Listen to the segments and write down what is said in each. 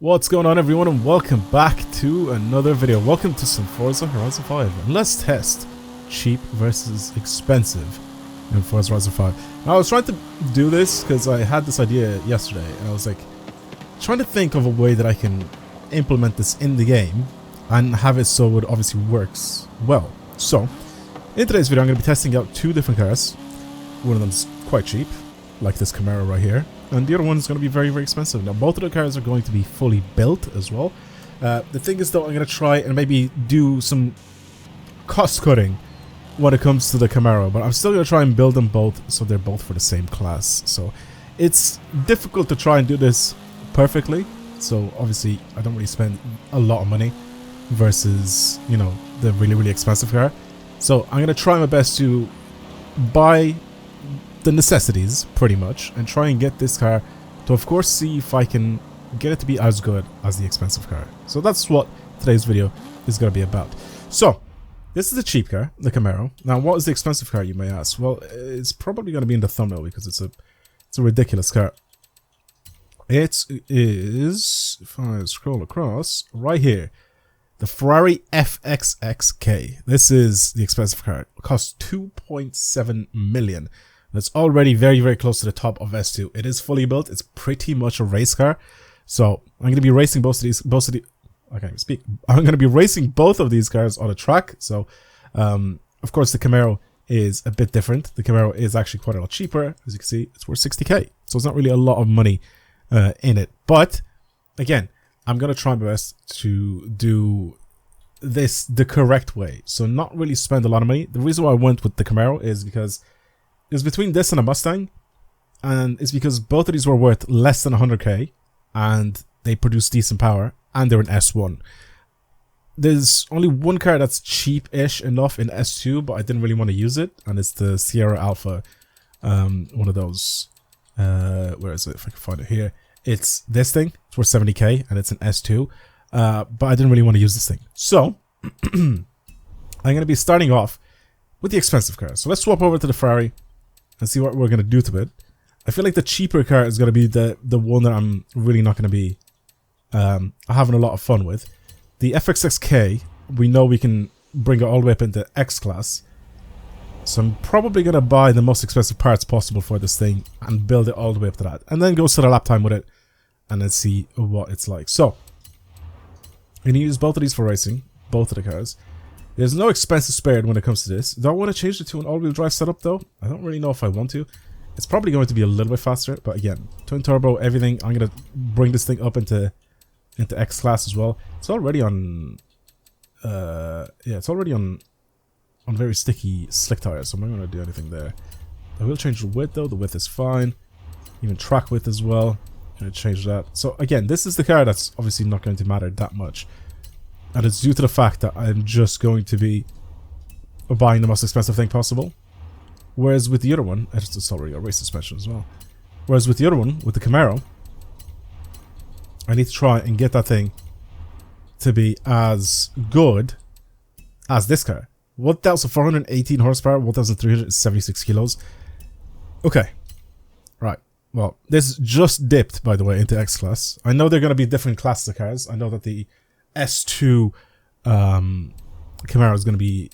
What's going on, everyone, and welcome back to another video. Welcome to some Forza Horizon 5, and let's test cheap versus expensive in Forza Horizon 5. Now, I was trying to do this because I had this idea yesterday, and I was like trying to think of a way that I can implement this in the game and have it so it obviously works well. So in today's video, I'm going to be testing out two different cars. One of them's quite cheap, like this Camaro right here, and the other one is going to be very, very expensive. Now, both of the cars are going to be fully built as well. The thing is, though, I'm going to try and maybe do some cost cutting when it comes to the Camaro, but I'm still going to try and build them both so they're both for the same class. So it's difficult to try and do this perfectly. So obviously, I don't really spend a lot of money versus, you know, the really, really expensive car. So I'm going to try my best to buy the necessities pretty much and try and get this car to, of course, see if I can get it to be as good as the expensive car. So that's what today's video is going to be about. So this is a cheap car, the Camaro. Now, what is the expensive car, you may ask? Well, it's probably going to be in the thumbnail because it's a ridiculous car. It is, if I scroll across, right here, the Ferrari FXXK. This is the expensive car. It costs 2.7 million. It's already very, very close to the top of S2. It is fully built. It's pretty much a race car. So I'm going to be racing I can't even speak. I'm going to be racing both of these cars on a track. So, of course, the Camaro is a bit different. The Camaro is actually quite a lot cheaper. As you can see, it's worth 60k. So it's not really a lot of money in it. But again, I'm going to try my best to do this the correct way. So not really spend a lot of money. The reason why I went with the Camaro is because it's between this and a Mustang, and it's because both of these were worth less than 100k, and they produce decent power, and they're an S1. There's only one car that's cheap-ish enough in S2, but I didn't really want to use it, and it's the Sierra Alpha, one of those. Where is it? If I can find it here, it's this thing. It's worth 70k, and it's an S2, but I didn't really want to use this thing. So I'm going to be starting off with the expensive car. So let's swap over to the Ferrari and see what we're going to do to it. I feel like the cheaper car is going to be the one that I'm really not going to be having a lot of fun with. The FXXK, we know we can bring it all the way up into X class. So I'm probably going to buy the most expensive parts possible for this thing and build it all the way up to that. And then go set a lap time with it and then see what it's like. So I'm going to use both of these for racing, both of the cars. There's no expenses spared when it comes to this. Do I want to change it to an all-wheel drive setup, though? I don't really know if I want to. It's probably going to be a little bit faster, but again, twin turbo, everything. I'm going to bring this thing up into X class as well. It's already on it's already on very sticky slick tires, so I'm not going to do anything there. I will change the width, though. The width is fine. Even track width as well. I'm going to change that. So again, this is the car that's obviously not going to matter that much. And it's due to the fact that I'm just going to be buying the most expensive thing possible. Whereas with the other one, it's already a race suspension as well. Whereas with the other one, with the Camaro, I need to try and get that thing to be as good as this car. 1,418 horsepower, 1,376 kilos. Okay. Right. Well, this just dipped, by the way, into X class. I know they're going to be different classes of cars. I know that the S2 Camaro is going to be,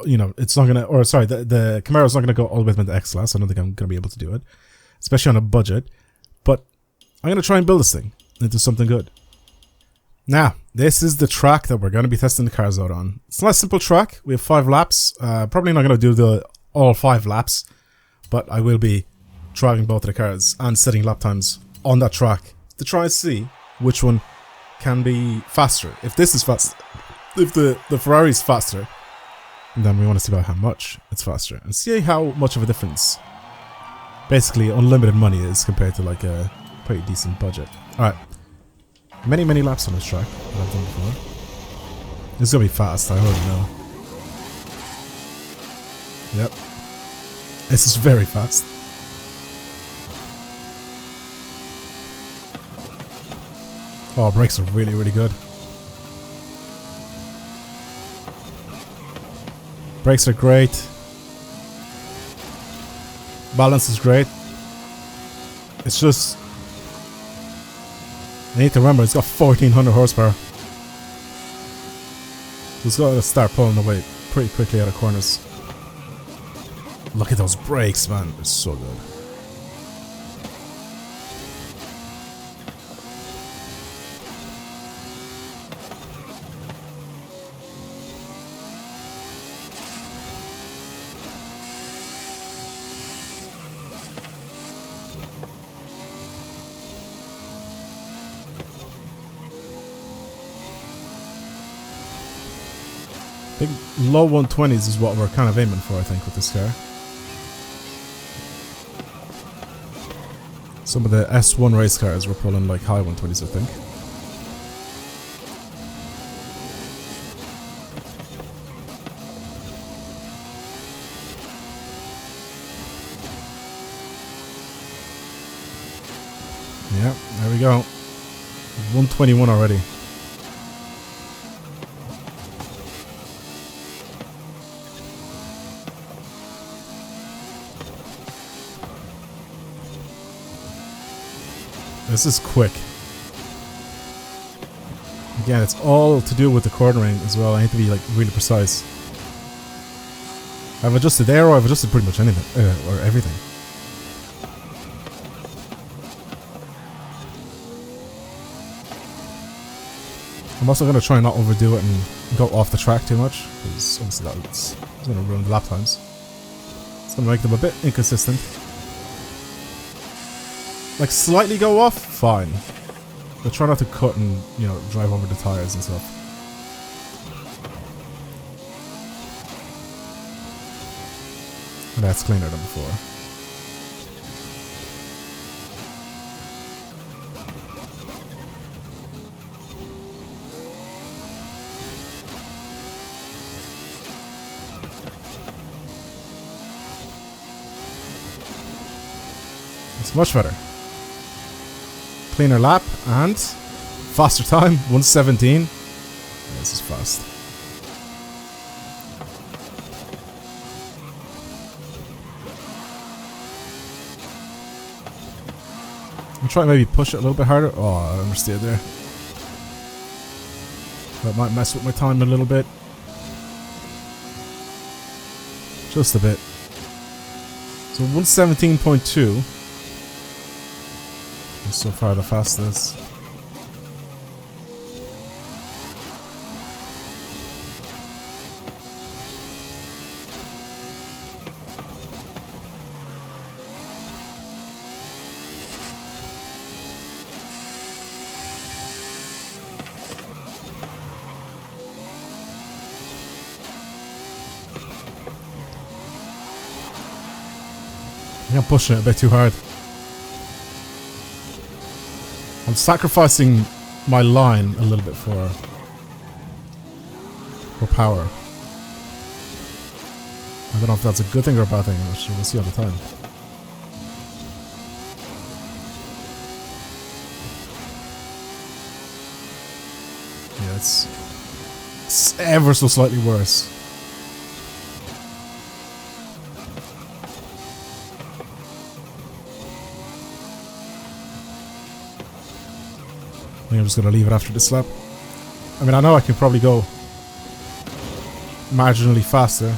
you know, it's not going to, or sorry, the Camaro is not going to go all the way into X class. I don't think I'm going to be able to do it, especially on a budget. But I'm going to try and build this thing into something good. Now, this is the track that we're going to be testing the cars out on. It's not a simple track. We have 5 laps. Probably not going to do all 5 laps, but I will be driving both of the cars and setting lap times on that track to try and see which one can be faster. If this is fast, if the Ferrari is faster, then we want to see about how much it's faster and see how much of a difference basically unlimited money is compared to like a pretty decent budget. Alright, many laps on this track that I've done before. It's gonna be fast, I already know. Yep, this is very fast. Oh, brakes are really, really good. Brakes are great. Balance is great. It's just I need to remember, it's got 1400 horsepower. It's got to start pulling the weight pretty quickly out of corners. Look at those brakes, man. They're so good. I think low 120s is what we're kind of aiming for, I think, with this car. Some of the S1 race cars were pulling like high 120s, I think. Yeah, there we go. 121 already. This is quick. Again, it's all to do with the cornering as well. I need to be like really precise. I've adjusted there, or I've adjusted pretty much anything, or everything. I'm also going to try and not overdo it and go off the track too much, because obviously that's going to ruin the lap times. It's going to make them a bit inconsistent. Like, slightly go off, fine. But try not to cut and, you know, drive over the tires and stuff. And that's cleaner than before. It's much better. Cleaner lap and faster time, 117. Yeah, this is fast. I'm trying to maybe push it a little bit harder. Oh, I understeered there. That might mess with my time a little bit. Just a bit. So 117.2. So far the fastest. I think I'm pushing it a bit too hard. I'm sacrificing my line a little bit for power. I don't know if that's a good thing or a bad thing. We'll see all the time. Yeah, it's ever so slightly worse. I think I'm just going to leave it after this lap. I mean, I know I can probably go marginally faster.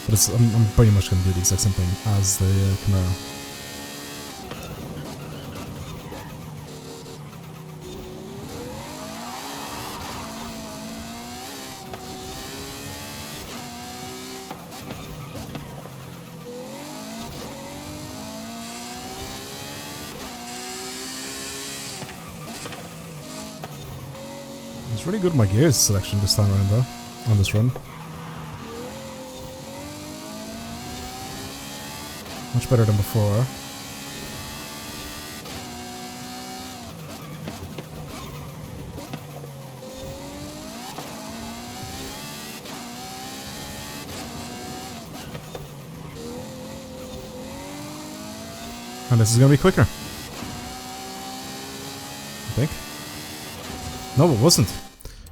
But I'm pretty much going to do the exact same thing as the Camaro. It's really good with my gears selection this time around though, on this run. Much better than before. And this is going to be quicker. I think. No, it wasn't.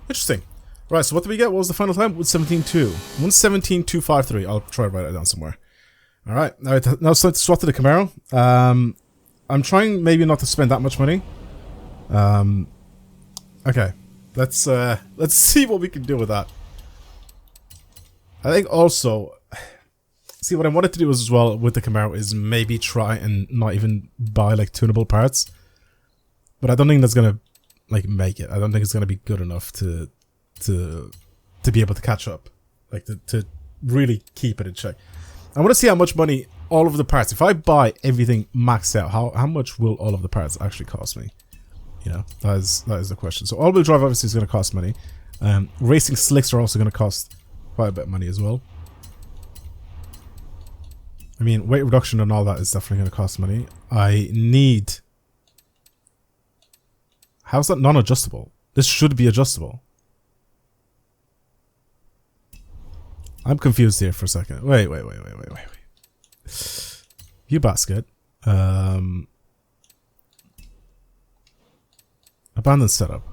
Interesting. Right, so what did we get? What was the final time? 117.2. 117.253. I'll try to write it down somewhere. All right, now it's time to swap to the Camaro. I'm trying maybe not to spend that much money. Okay, let's see what we can do with that. I think also, see what I wanted to do as well with the Camaro is maybe try and not even buy like tunable parts, but I don't think that's gonna like make it. I don't think it's gonna be good enough to be able to catch up, like to really keep it in check. I want to see how much money all of the parts, if I buy everything maxed out, how much will all of the parts actually cost me? You know, that is the question. So all-wheel drive obviously is going to cost money. Racing slicks are also going to cost quite a bit of money as well. I mean, weight reduction and all that is definitely going to cost money. I need... How's that non-adjustable? This should be adjustable. I'm confused here for a second. Wait. View basket. Abandoned setup.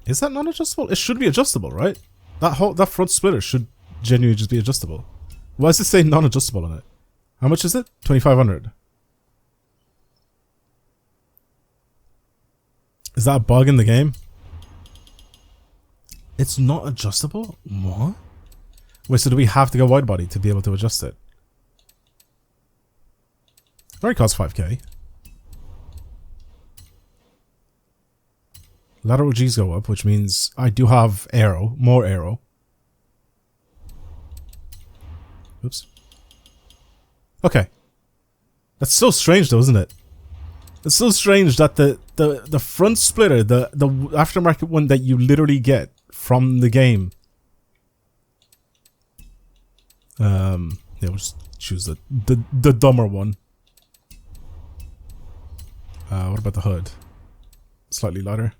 Is that non-adjustable? It should be adjustable, right? That front splitter should genuinely just be adjustable. Why does it say non-adjustable on it? How much is it? 2,500. Is that a bug in the game? It's not adjustable? What? Wait, so do we have to go wide body to be able to adjust it? It already costs 5k. Lateral G's go up, which means I do have aero, more aero. Oops. Okay. That's so strange though, isn't it? It's so strange that the front splitter, the aftermarket one that you literally get from the game. Yeah, we'll just choose the dumber one. What about the hood? Slightly lighter.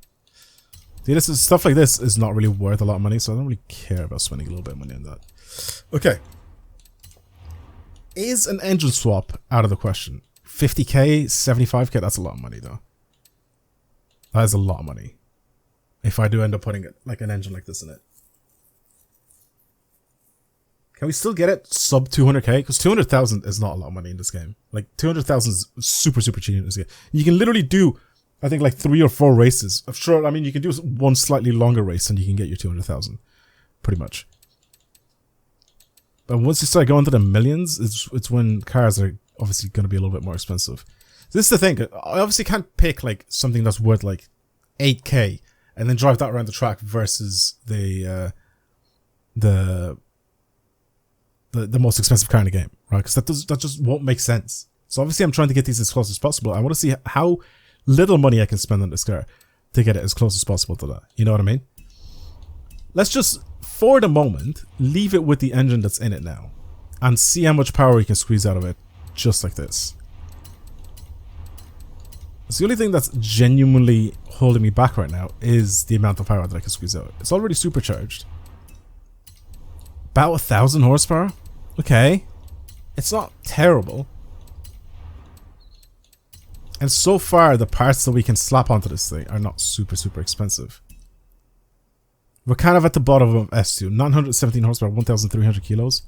See, this is stuff like this is not really worth a lot of money, so I don't really care about spending a little bit of money on that. Okay. Is an engine swap out of the question? 50k, 75k, that's a lot of money though. That is a lot of money. If I do end up putting it like an engine like this in it. Can we still get it sub 200k? Because 200,000 is not a lot of money in this game. Like 200,000 is super cheap in this game. You can literally do, I think, like 3 or 4 races. I'm sure, I mean, you can do one slightly longer race and you can get your 200,000. Pretty much. But once you start going to the millions, it's when cars are obviously going to be a little bit more expensive. This is the thing. I obviously can't pick like something that's worth like 8k and then drive that around the track versus the most expensive car in the game, right? Because that just won't make sense. So obviously I'm trying to get these as close as possible. I want to see how little money I can spend on this car to get it as close as possible to that. You know what I mean? Let's just, for the moment, leave it with the engine that's in it now and see how much power we can squeeze out of it just like this. It's the only thing that's genuinely holding me back right now is the amount of power that I can squeeze out. It's already supercharged. About 1,000 horsepower. Okay. It's not terrible. And so far, the parts that we can slap onto this thing are not super expensive. We're kind of at the bottom of S2. 917 horsepower, 1,300 kilos.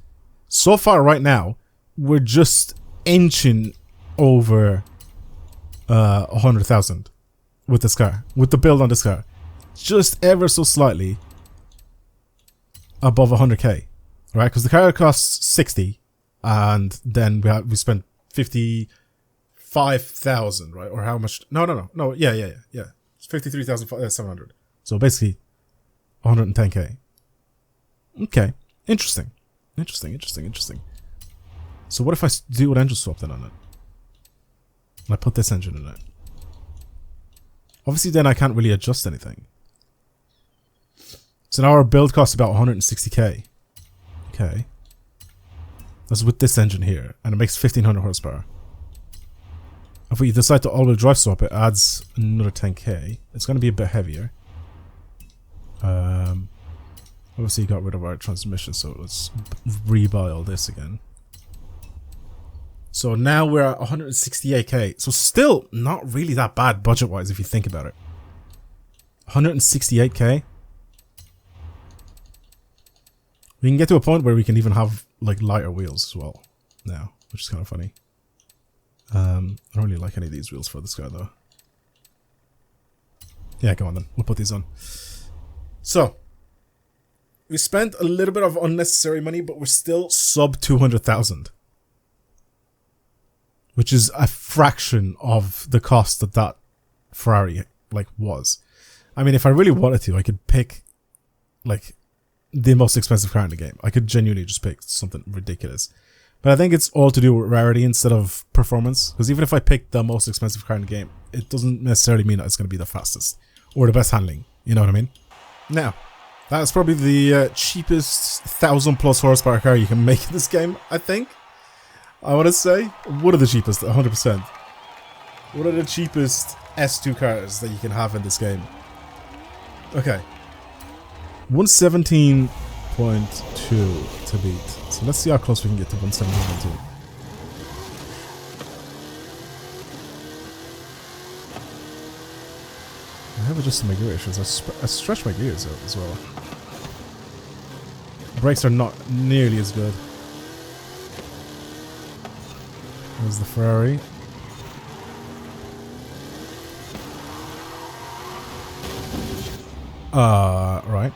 So far, right now, we're just inching over 100,000 with this car. With the build on this car. Just ever so slightly above 100k. Right, because the car costs 60, and then we spent 55,000, right? Or how much? No. Yeah. It's 53,700. So basically, 110k. Okay, interesting. So what if I do an engine swap then on it? And I put this engine in it. Obviously, then I can't really adjust anything. So now our build costs about 160k. Okay. That's with this engine here, and it makes 1,500 horsepower. If we decide to all-wheel drive swap, it adds another 10k. It's going to be a bit heavier. Obviously, got rid of our transmission, so let's rebuy all this again. So now we're at 168k. So still not really that bad budget-wise if you think about it. 168k. We can get to a point where we can even have like lighter wheels as well. now, which is kind of funny. I don't really like any of these wheels for this guy though. Yeah, go on then. We'll put these on. So, we spent a little bit of unnecessary money, but we're still sub 200,000. Which is a fraction of the cost that that Ferrari, like, was. I mean, if I really wanted to, I could pick, like, the most expensive car in the game. I could genuinely just pick something ridiculous. But I think it's all to do with rarity instead of performance. Because even if I pick the most expensive car in the game, it doesn't necessarily mean that it's going to be the fastest. Or the best handling. You know what I mean? Now, that's probably the cheapest 1,000+ horsepower car you can make in this game, I think. I want to say. One of the cheapest, 100%. One of the cheapest S2 cars that you can have in this game. Okay. 117.2 to beat. So let's see how close we can get to 117.2. I have adjusted my gear ratios. I stretch my gears out as well. Brakes are not nearly as good. There's the Ferrari. Right.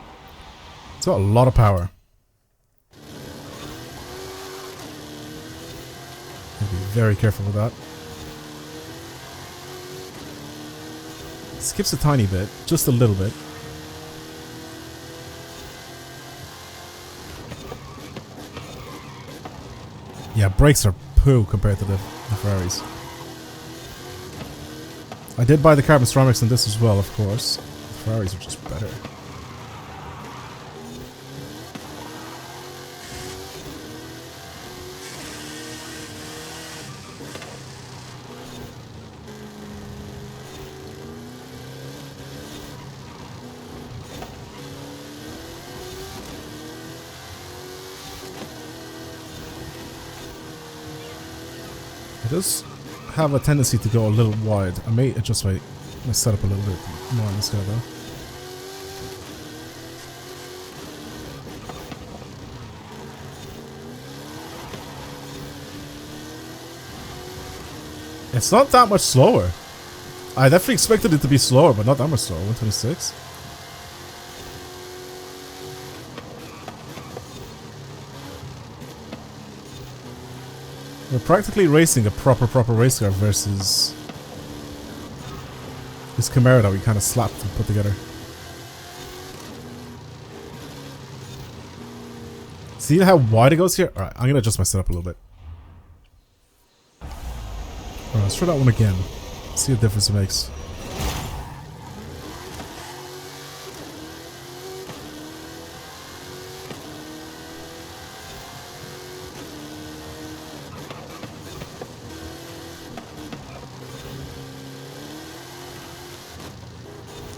It's got a lot of power. Be very careful with that. Skips a tiny bit, just a little bit. Yeah, brakes are poo compared to the Ferraris. I did buy the carbon ceramics in this as well, of course. The Ferraris are just better. It does have a tendency to go a little wide. I may adjust my setup a little bit more on this guy though. It's not that much slower. I definitely expected it to be slower, but not that much slower. 126. We're practically racing a proper race car versus this Camaro that we kind of slapped and put together. See how wide it goes here? Alright, I'm going to adjust my setup a little bit. Alright, let's try that one again. See what difference it makes.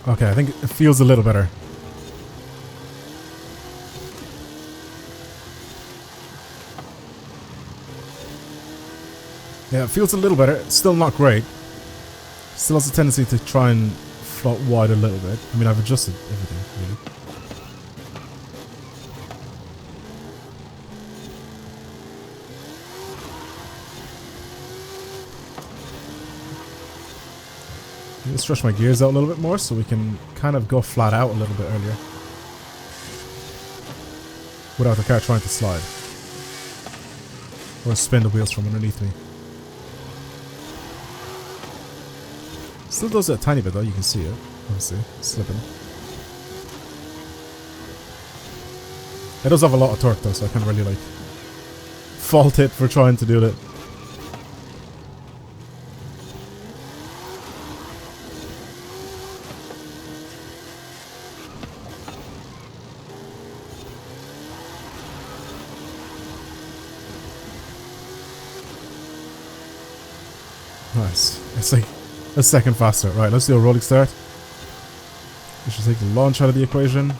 Okay, I think it feels a little better. Yeah, it feels a little better. It's still not great. Still has a tendency to try and float wide a little bit. I mean, I've adjusted everything, really. Let's stretch my gears out a little bit more so we can kind of go flat out a little bit earlier. Without the car trying to slide. Or spin the wheels from underneath me. Still does it a tiny bit though, you can see it. Obviously, slipping. It does have a lot of torque though, so I can't really like fault it for trying to do that. Nice. It's like a second faster. Right, let's do a rolling start. We should take the launch out of the equation.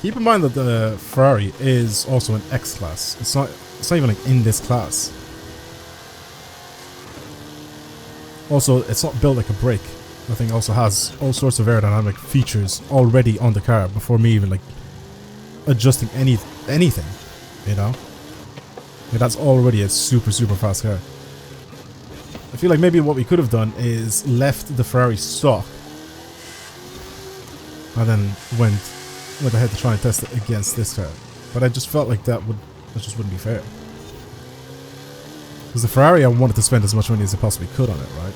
Keep in mind that the Ferrari is also an X class. It's not even like in this class. Also, it's not built like a brake. The thing also has all sorts of aerodynamic features already on the car before me even like adjusting anything, you know? Like, that's already a super fast car. I feel like maybe what we could have done is left the Ferrari stock and then went ahead to try and test it against this car. But I just felt like that just wouldn't be fair. Because the Ferrari, I wanted to spend as much money as I possibly could on it, right?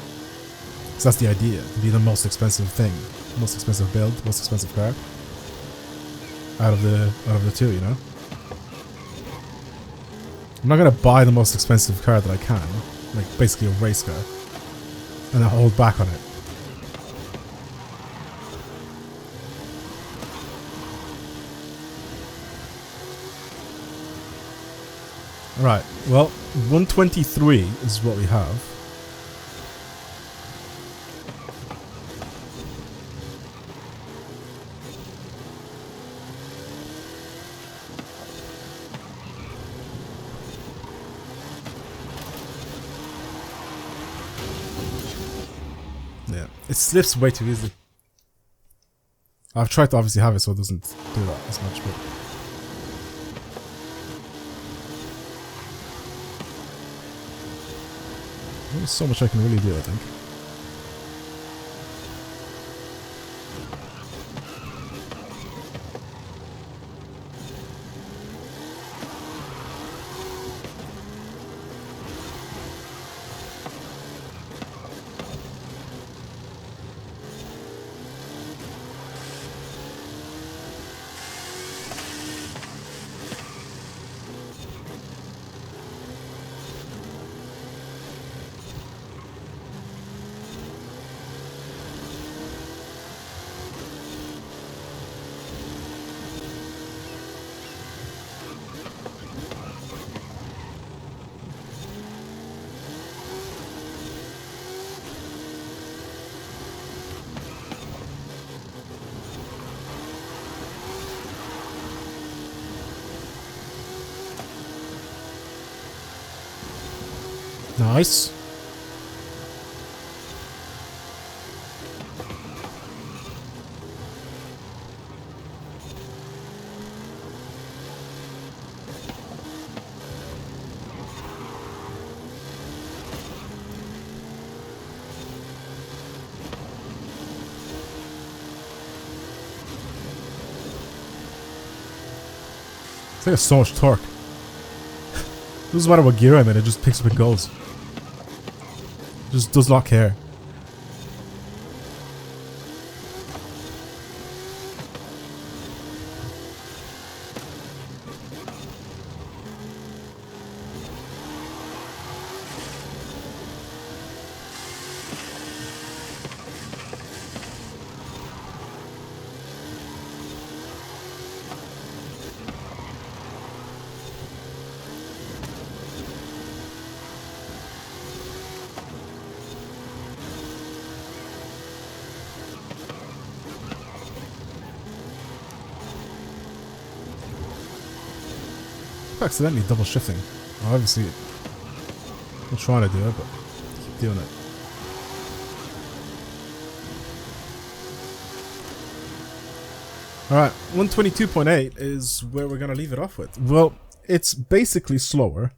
Because that's the idea, to be the most expensive thing, most expensive build, most expensive car out of the two, you know. I'm not gonna buy the most expensive car that I can, like basically a race car, and then hold back on it. Right, well, 123 is what we have. Yeah, it slips way too easily. I've tried to obviously have it so it doesn't do that as much, but there's so much I can really do, I think. Nice. It's like so much torque. Doesn't matter what gear I'm in, it just picks up and goes. Just does not care. Accidentally double shifting. Obviously, I'm trying to do it, but I keep doing it. Alright, 122.8 is where we're going to leave it off with. Well, it's basically slower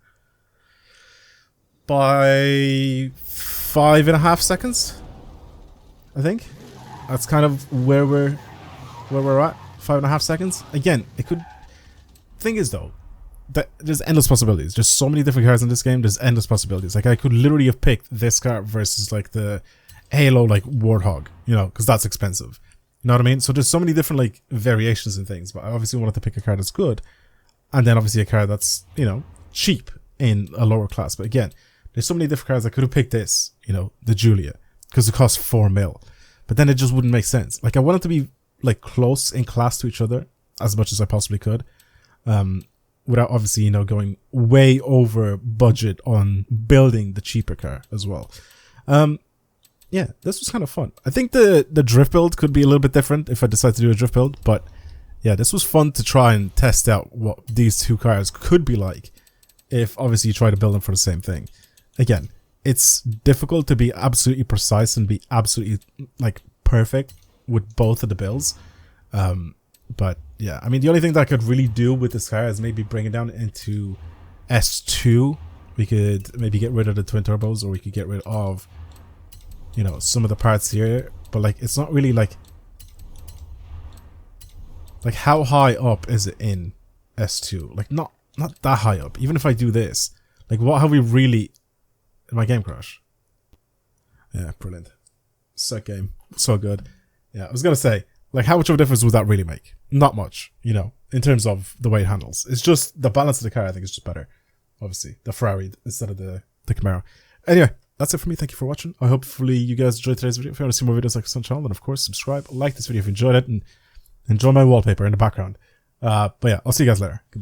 by 5.5 seconds, I think. That's kind of where we're at. 5.5 seconds. Again, it could... Thing is though, there's endless possibilities. There's so many different cars in this game. There's endless possibilities. Like I could literally have picked this car versus like the Halo like Warthog, you know, because that's expensive. You know what I mean? So there's so many different like variations and things. But I obviously wanted to pick a car that's good, and then obviously a car that's, you know, cheap in a lower class. But again, there's so many different cars. I could have picked this, you know, the Giulia, because it costs 4 mil. But then it just wouldn't make sense. Like I wanted to be like close in class to each other as much as I possibly could. Without obviously, you know, going way over budget on building the cheaper car as well. Yeah, this was kind of fun. I think the drift build could be a little bit different if I decide to do a drift build, but yeah, this was fun to try and test out what these two cars could be like if obviously you try to build them for the same thing. Again, it's difficult to be absolutely precise and be absolutely like perfect with both of the builds. But yeah, I mean, the only thing that I could really do with this car is maybe bring it down into S2. We could maybe get rid of the twin turbos, or we could get rid of, you know, some of the parts here. But like, it's not really like how high up is it in S2? Like not that high up. Even if I do this, like what have we really? My game crash. Yeah, brilliant. Sick game. So good. Yeah, I was gonna say, like, how much of a difference would that really make? Not much, you know, in terms of the way it handles. It's just the balance of the car, I think, is just better. Obviously, the Ferrari instead of the Camaro. Anyway, that's it for me. Thank you for watching. Hopefully you guys enjoyed today's video. If you want to see more videos like this on the channel, then of course subscribe, like this video if you enjoyed it, and enjoy my wallpaper in the background. But yeah, I'll see you guys later.